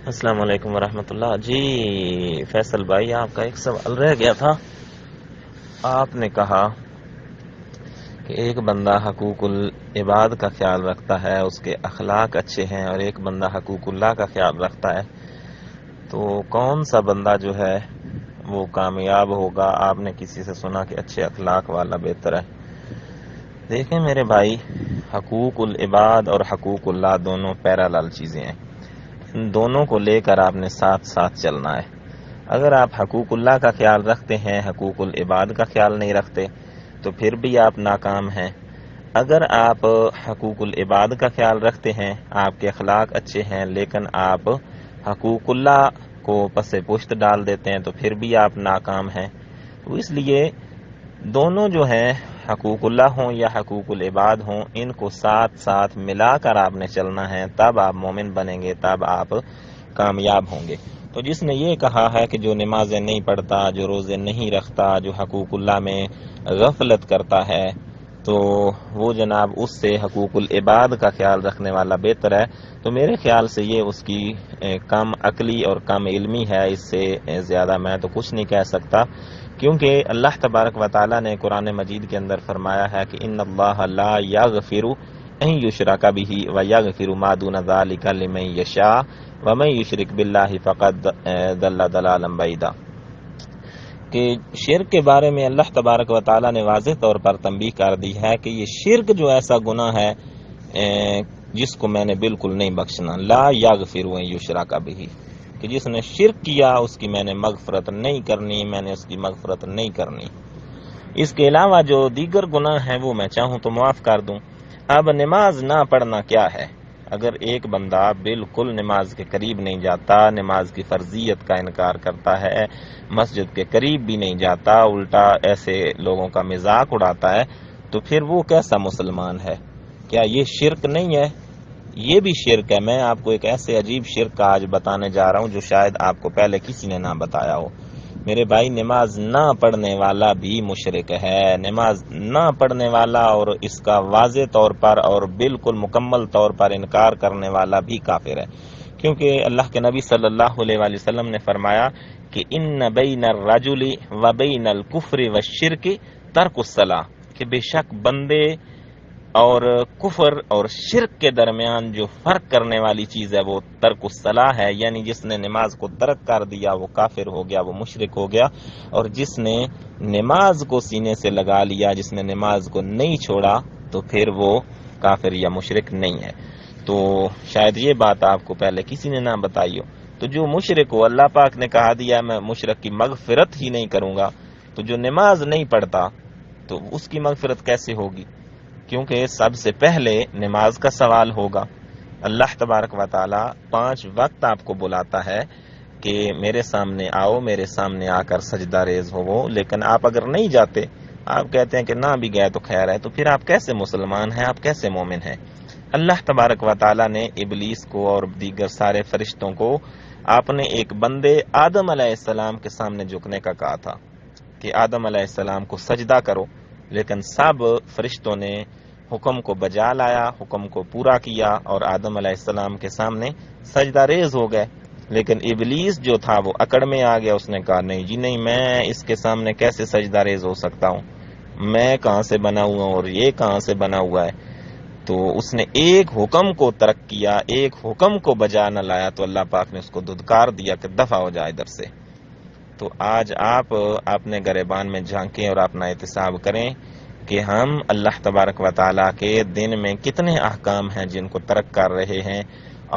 السلام علیکم ورحمۃ اللہ۔ جی فیصل بھائی، آپ کا ایک سوال رہ گیا تھا۔ آپ نے کہا کہ ایک بندہ حقوق العباد کا خیال رکھتا ہے، اس کے اخلاق اچھے ہیں، اور ایک بندہ حقوق اللہ کا خیال رکھتا ہے، تو کون سا بندہ جو ہے وہ کامیاب ہوگا؟ آپ نے کسی سے سنا کہ اچھے اخلاق والا بہتر ہے؟ دیکھیں میرے بھائی، حقوق العباد اور حقوق اللہ دونوں پیرالل چیزیں ہیں، ان دونوں کو لے کر آپ نے ساتھ ساتھ چلنا ہے۔ اگر آپ حقوق اللہ کا خیال رکھتے ہیں، حقوق العباد کا خیال نہیں رکھتے، تو پھر بھی آپ ناکام ہیں۔ اگر آپ حقوق العباد کا خیال رکھتے ہیں، آپ کے اخلاق اچھے ہیں، لیکن آپ حقوق اللہ کو پس پشت ڈال دیتے ہیں، تو پھر بھی آپ ناکام ہیں۔ تو اس لیے دونوں جو ہیں، حقوق اللہ ہوں یا حقوق العباد ہوں، ان کو ساتھ ساتھ ملا کر آپ نے چلنا ہے، تب آپ مومن بنیں گے، تب آپ کامیاب ہوں گے۔ تو جس نے یہ کہا ہے کہ جو نمازیں نہیں پڑھتا، جو روزے نہیں رکھتا، جو حقوق اللہ میں غفلت کرتا ہے، تو وہ جناب اس سے حقوق العباد کا خیال رکھنے والا بہتر ہے، تو میرے خیال سے یہ اس کی کم عقلی اور کم علمی ہے۔ اس سے زیادہ میں تو کچھ نہیں کہہ سکتا، کیونکہ اللہ تبارک و تعالیٰ نے قرآن مجید کے اندر فرمایا ہے کہ ان اللہ لا یغفر ان یشرک بہ ویغفر ما دون ذلک لمن یشاء ومن یشرک باللہ فقد ضل ضلالا بعیدا، کہ شرک کے بارے میں اللہ تبارک و تعالیٰ نے واضح طور پر تنبیہ کر دی ہے کہ یہ شرک جو ایسا گناہ ہے جس کو میں نے بالکل نہیں بخشنا، لا یغفر ان یشرک بہ، کہ جس نے شرک کیا اس کی میں نے مغفرت نہیں کرنی، میں نے اس کی مغفرت نہیں کرنی۔ اس کے علاوہ جو دیگر گناہ ہیں وہ میں چاہوں تو معاف کر دوں۔ اب نماز نہ پڑھنا کیا ہے؟ اگر ایک بندہ بالکل نماز کے قریب نہیں جاتا، نماز کی فرضیت کا انکار کرتا ہے، مسجد کے قریب بھی نہیں جاتا، الٹا ایسے لوگوں کا مذاق اڑاتا ہے، تو پھر وہ کیسا مسلمان ہے؟ کیا یہ شرک نہیں ہے؟ یہ بھی شرک ہے۔ میں آپ کو ایک ایسے عجیب شرک کا آج بتانے جا رہا ہوں جو شاید آپ کو پہلے کسی نے نہ بتایا ہو۔ میرے بھائی، نماز نہ پڑھنے والا بھی مشرک ہے۔ نماز نہ پڑھنے والا اور اس کا واضح طور پر اور بالکل مکمل طور پر انکار کرنے والا بھی کافر ہے، کیونکہ اللہ کے نبی صلی اللہ علیہ وآلہ وسلم نے فرمایا کہ ان بین الرجل و بین الکفر والشرک ترک الصلاۃ، کہ بے شک بندے اور کفر اور شرک کے درمیان جو فرق کرنے والی چیز ہے وہ ترک الصلاۃ ہے، یعنی جس نے نماز کو ترک کر دیا وہ کافر ہو گیا، وہ مشرک ہو گیا، اور جس نے نماز کو سینے سے لگا لیا، جس نے نماز کو نہیں چھوڑا، تو پھر وہ کافر یا مشرک نہیں ہے۔ تو شاید یہ بات آپ کو پہلے کسی نے نہ بتائی ہو۔ تو جو مشرک ہو، اللہ پاک نے کہا دیا میں مشرک کی مغفرت ہی نہیں کروں گا، تو جو نماز نہیں پڑھتا تو اس کی مغفرت کیسے ہوگی؟ کیونکہ سب سے پہلے نماز کا سوال ہوگا۔ اللہ تبارک و تعالی 5 وقت آپ کو بلاتا ہے کہ میرے سامنے آؤ، میرے سامنے آ کر سجدہ ریز ہو، لیکن آپ اگر نہیں جاتے، آپ کہتے ہیں کہ نہ بھی گئے تو خیر ہے، تو پھر آپ کیسے مسلمان ہیں؟ آپ کیسے مومن ہیں؟ اللہ تبارک و تعالی نے ابلیس کو اور دیگر سارے فرشتوں کو آپ نے ایک بندے آدم علیہ السلام کے سامنے جھکنے کا کہا تھا کہ آدم علیہ السلام کو سجدہ کرو، لیکن سب فرشتوں نے حکم کو بجا لایا، حکم کو پورا کیا، اور آدم علیہ السلام کے سامنے سجدہ ریز ہو گئے۔ لیکن ابلیس جو تھا وہ اکڑ میں آ گیا، اس نے کہا نہیں جی نہیں، میں اس کے سامنے کیسے سجدہ ریز ہو سکتا ہوں، میں کہاں سے بنا ہوا ہوں اور یہ کہاں سے بنا ہوا ہے؟ تو اس نے ایک حکم کو ترک کیا، ایک حکم کو بجا نہ لایا، تو اللہ پاک نے اس کو دھتکار دیا کہ دفع ہو جائے ادھر سے۔ تو آج آپ اپنے گریبان میں جھانکیں اور اپنا احتساب کریں کہ ہم اللہ تبارک و تعالیٰ کے دن میں کتنے احکام ہیں جن کو ترک کر رہے ہیں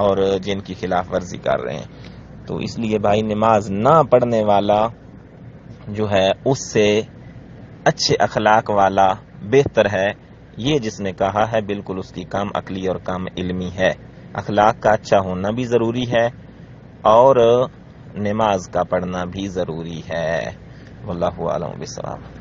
اور جن کی خلاف ورزی کر رہے ہیں۔ تو اس لیے بھائی، نماز نہ پڑھنے والا جو ہے اس سے اچھے اخلاق والا بہتر ہے، یہ جس نے کہا ہے بالکل اس کی کم عقلی اور کم علمی ہے۔ اخلاق کا اچھا ہونا بھی ضروری ہے اور نماز کا پڑھنا بھی ضروری ہے۔ واللہ اعلم بالصواب۔